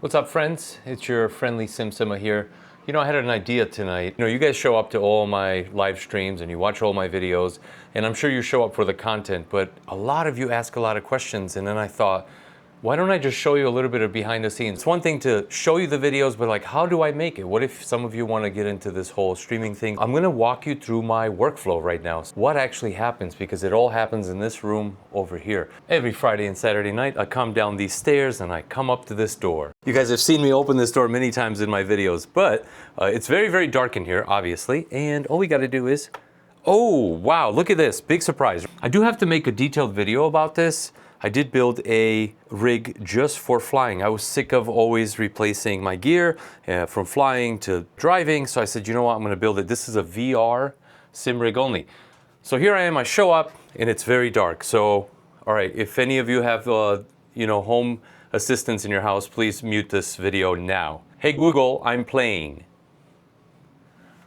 What's up, friends? It's your friendly Simma here. You know, I had an idea tonight. You know, you guys show up to all my live streams and you watch all my videos, and I'm sure you show up for the content, but a lot of you ask a lot of questions, and then I thought, why don't I just show you a little bit of behind the scenes? It's one thing to show you the videos, but like, how do I make it? What if some of you want to get into this whole streaming thing? I'm going to walk you through my workflow right now. What actually happens, because it all happens in this room over here. Every Friday and Saturday night, I come down these stairs and I come up to this door. You guys have seen me open this door many times in my videos, but it's very, very dark in here, obviously. And all we got to do is, oh, wow, look at this, big surprise. I do have to make a detailed video about this. I did build a rig just for flying. I was sick of always replacing my gear from flying to driving. So I said, you know what, I'm gonna build it. This is a VR sim rig only. So here I am, I show up and it's very dark. So, all right, if any of you have, you know, home assistants in your house, please mute this video now. Hey Google, I'm playing.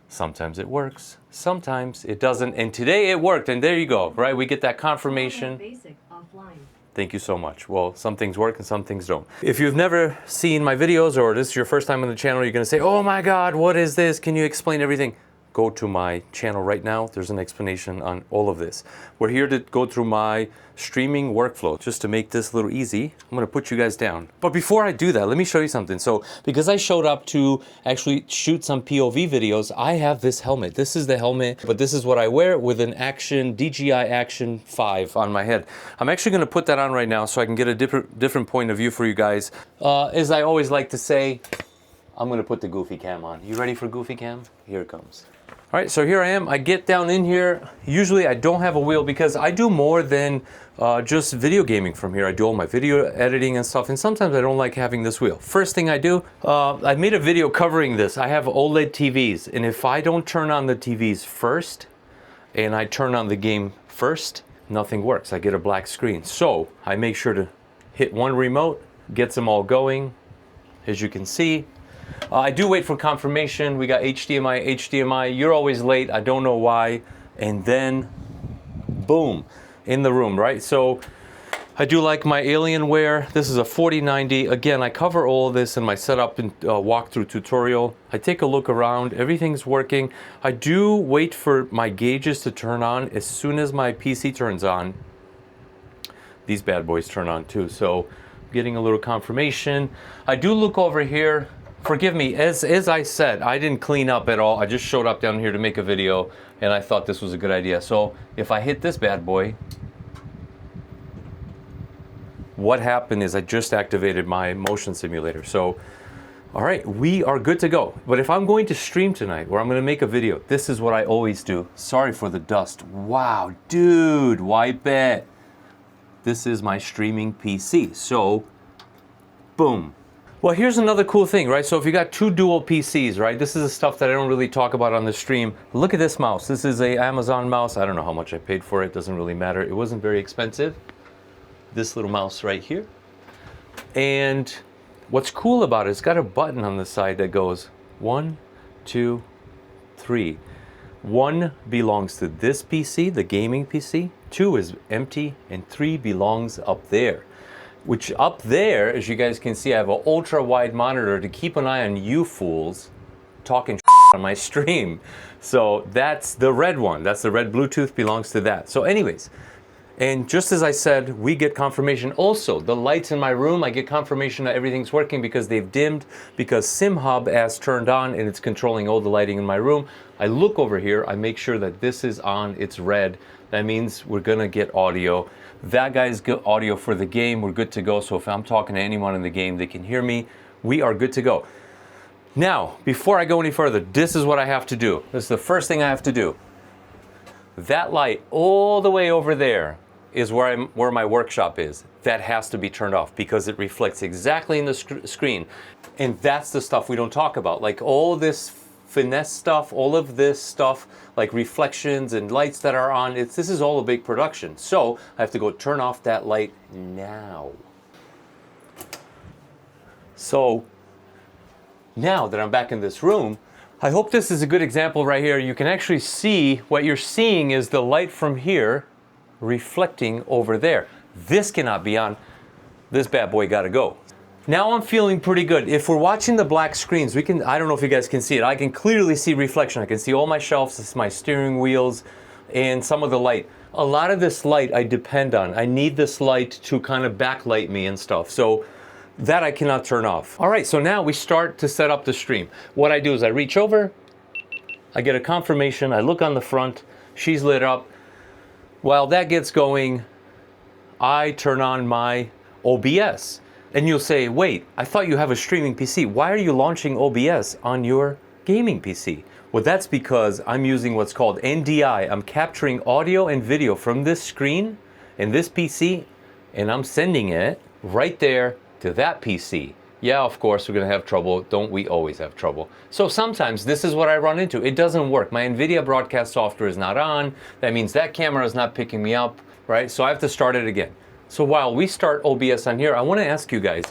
Sometimes it works, sometimes it doesn't. And today it worked, and there you go, right? We get that confirmation. Basic offline. Thank you so much. Well, some things work and some things don't. If you've never seen my videos or this is your first time on the channel, you're gonna say, oh my God, what is this? Can you explain everything? Go to my channel right now. There's an explanation on all of this. We're here to go through my streaming workflow. Just to make this a little easy, I'm gonna put you guys down. But before I do that, let me show you something. So because I showed up to actually shoot some POV videos, I have this helmet. This is the helmet, but this is what I wear with an DJI Action 5 on my head. I'm actually gonna put that on right now so I can get a different point of view for you guys. As I always like to say, I'm gonna put the Goofy Cam on. You ready for Goofy Cam? Here it comes. All right, so here I am. I get down in here. Usually I don't have a wheel because I do more than just video gaming from here. I do all my video editing and stuff, and sometimes I don't like having this wheel. First thing I do, I made a video covering this. I have OLED TVs, and if I don't turn on the TVs first, and I turn on the game first, nothing works. I get a black screen. So I make sure to hit one remote, gets them all going, as you can see. I do wait for confirmation. We got HDMI. You're always late. I don't know why. And then, boom, in the room, right? So I do like my Alienware. This is a 4090. Again, I cover all of this in my setup and walkthrough tutorial. I take a look around. Everything's working. I do wait for my gauges to turn on. As soon as my PC turns on, these bad boys turn on too. So getting a little confirmation. I do look over here. Forgive me, as I said, I didn't clean up at all. I just showed up down here to make a video, and I thought this was a good idea. So if I hit this bad boy, what happened is I just activated my motion simulator. So, all right, we are good to go. But if I'm going to stream tonight, or I'm gonna make a video, this is what I always do. Sorry for the dust. Wow, dude, wipe it. This is my streaming PC. So, boom. Well, here's another cool thing, right? So if you got two dual PCs, right? This is the stuff that I don't really talk about on the stream. Look at this mouse. This is a Amazon mouse. I don't know how much I paid for it. Doesn't really matter. It wasn't very expensive. This little mouse right here. And what's cool about it, it's got a button on the side that goes 1, 2, 3. 1 belongs to this PC, the gaming PC. 2 is empty, and 3 belongs up there. Which up there, as you guys can see, I have an ultra wide monitor to keep an eye on you fools talking on my stream. So that's the red one. That's the red Bluetooth, belongs to that. So anyways, and just as I said, we get confirmation. Also, the lights in my room, I get confirmation that everything's working because they've dimmed, because SimHub has turned on and it's controlling all the lighting in my room. I look over here, I make sure that this is on, it's red. That means we're gonna get audio. That guy's got audio for the game, we're good to go. So if I'm talking to anyone in the game, they can hear me. We are good to go. Now, before I go any further, this is what I have to do. This is the first thing I have to do. That light all the way over there is where my workshop is. That has to be turned off because it reflects exactly in the screen. And that's the stuff we don't talk about. Like all this finesse stuff, all of this stuff, like reflections and lights that are on, this is all a big production. So I have to go turn off that light now. So now that I'm back in this room, I hope this is a good example right here. You can actually see what you're seeing is the light from here reflecting over there. This cannot be on. This bad boy gotta go. Now I'm feeling pretty good. If we're watching the black screens, we can, I don't know if you guys can see it, I can clearly see reflection. I can see all my shelves, it's my steering wheels, and some of the light. A lot of this light I depend on. I need this light to kind of backlight me and stuff. So that I cannot turn off. All right, so now we start to set up the stream. What I do is I reach over, I get a confirmation, I look on the front, she's lit up. While that gets going, I turn on my OBS. And you'll say, wait, I thought you have a streaming PC. Why are you launching OBS on your gaming PC? Well, that's because I'm using what's called NDI. I'm capturing audio and video from this screen and this PC, and I'm sending it right there to that PC. Yeah, of course, we're gonna have trouble. Don't we always have trouble? So sometimes this is what I run into. It doesn't work. My NVIDIA broadcast software is not on. That means that camera is not picking me up, right? So I have to start it again. So while we start OBS on here, I want to ask you guys,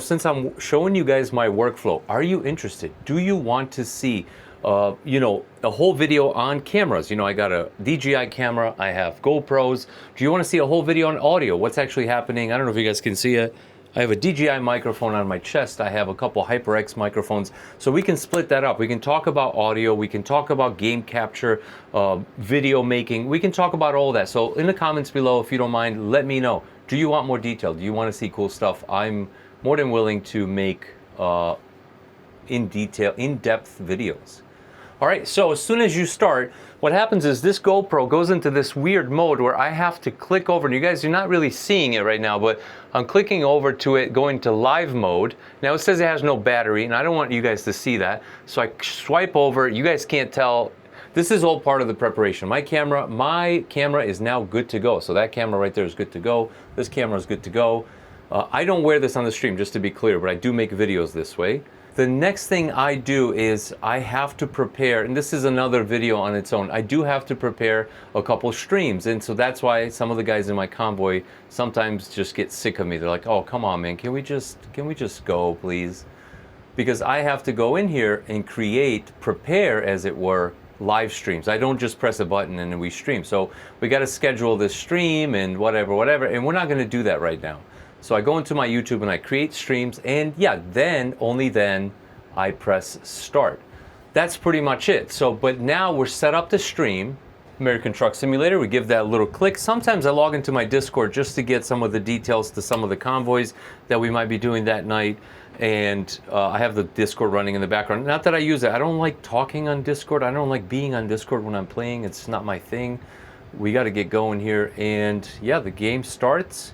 since I'm showing you guys my workflow, are you interested? Do you want to see, a whole video on cameras? I got a DJI camera, I have GoPros. Do you want to see a whole video on audio? What's actually happening? I don't know if you guys can see it. I have a DJI microphone on my chest. I have a couple HyperX microphones. So we can split that up. We can talk about audio. We can talk about game capture, video making. We can talk about all that. So in the comments below, if you don't mind, let me know. Do you want more detail? Do you want to see cool stuff? I'm more than willing to make in-depth videos. All right, so as soon as you start, what happens is this GoPro goes into this weird mode where I have to click over, and you guys are not really seeing it right now, but I'm clicking over to it, going to live mode. Now it says it has no battery, and I don't want you guys to see that. So I swipe over, you guys can't tell. This is all part of the preparation. My camera is now good to go. So that camera right there is good to go. This camera is good to go. I don't wear this on the stream, just to be clear, but I do make videos this way. The next thing I do is I have to prepare, and this is another video on its own, I do have to prepare a couple streams, and so that's why some of the guys in my convoy sometimes just get sick of me. They're like, oh, come on, man, can we just go, please? Because I have to go in here and prepare, as it were, live streams. I don't just press a button and then we stream. So we got to schedule this stream and whatever, and we're not going to do that right now. So I go into my YouTube and I create streams, and yeah, only then I press start. That's pretty much it. So, but now we're set up to stream American Truck Simulator. We give that a little click. Sometimes I log into my Discord just to get some of the details to some of the convoys that we might be doing that night. And I have the Discord running in the background. Not that I use it. I don't like talking on Discord. I don't like being on Discord when I'm playing. It's not my thing. We got to get going here. And yeah, the game starts.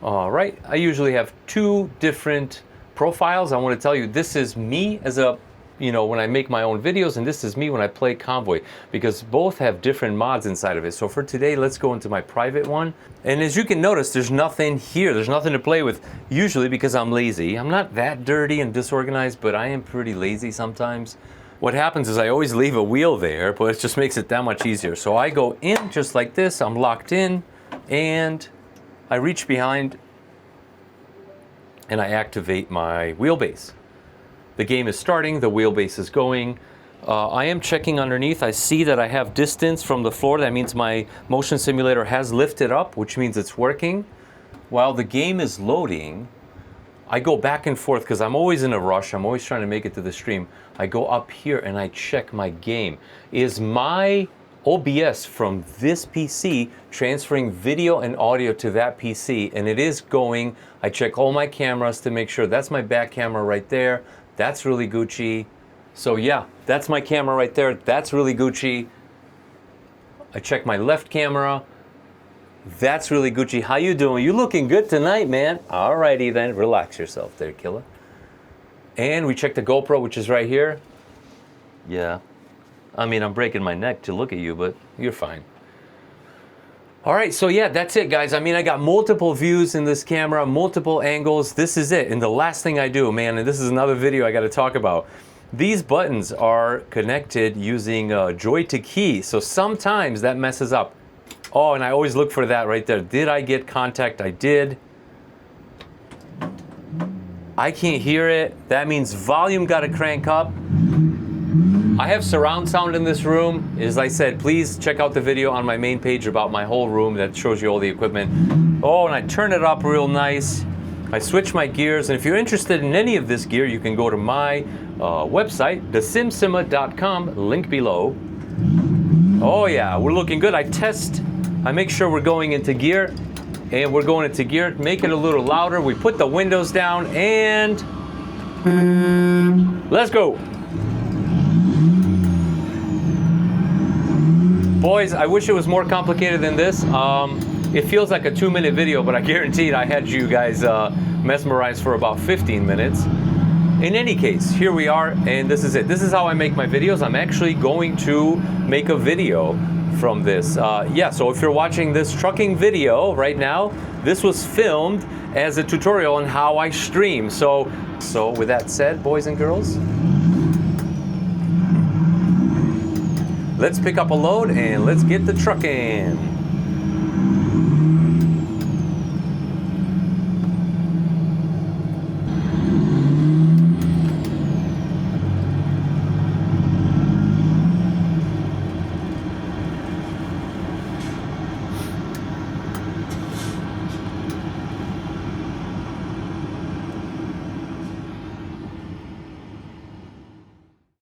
All right, I usually have two different profiles. I want to tell you, this is me as when I make my own videos, and this is me when I play Convoy, because both have different mods inside of it. So for today, let's go into my private one. And as you can notice, there's nothing here. There's nothing to play with, usually because I'm lazy. I'm not that dirty and disorganized, but I am pretty lazy sometimes. What happens is I always leave a wheel there, but it just makes it that much easier. So I go in just like this. I'm locked in, and I reach behind and I activate my wheelbase. The game is starting, the wheelbase is going. I am checking underneath. I see that I have distance from the floor. That means my motion simulator has lifted up, which means it's working. While the game is loading, I go back and forth because I'm always in a rush. I'm always trying to make it to the stream. I go up here and I check my game. Is my OBS from this PC transferring video and audio to that PC? And it is going. I check all my cameras to make sure. That's my back camera right there. That's really Gucci. So yeah, that's my camera right there. That's really Gucci. I check my left camera. That's really Gucci. How you doing? You looking good tonight, man. Alrighty then, relax yourself there, killer. And we check the GoPro, which is right here. Yeah. I mean, I'm breaking my neck to look at you, but you're fine. All right, so yeah, that's it, guys. I mean, I got multiple views in this camera, multiple angles. This is it. And the last thing I do, man, and this is another video I got to talk about. These buttons are connected using Joy to Key. So sometimes that messes up. Oh, and I always look for that right there. Did I get contact? I did. I can't hear it. That means volume got to crank up. I have surround sound in this room. As I said, please check out the video on my main page about my whole room that shows you all the equipment. Oh, and I turn it up real nice. I switch my gears, and if you're interested in any of this gear, you can go to my website, thesimsima.com, link below. Oh yeah, we're looking good. I make sure we're going into gear, and we're going into gear. Make it a little louder. We put the windows down, and let's go. Boys, I wish it was more complicated than this. It feels like a 2-minute video, but I guaranteed I had you guys mesmerized for about 15 minutes. In any case, here we are, and this is it. This is how I make my videos. I'm actually going to make a video from this. Yeah, so if you're watching this trucking video right now, this was filmed as a tutorial on how I stream. So with that said, boys and girls, let's pick up a load and let's get the trucking.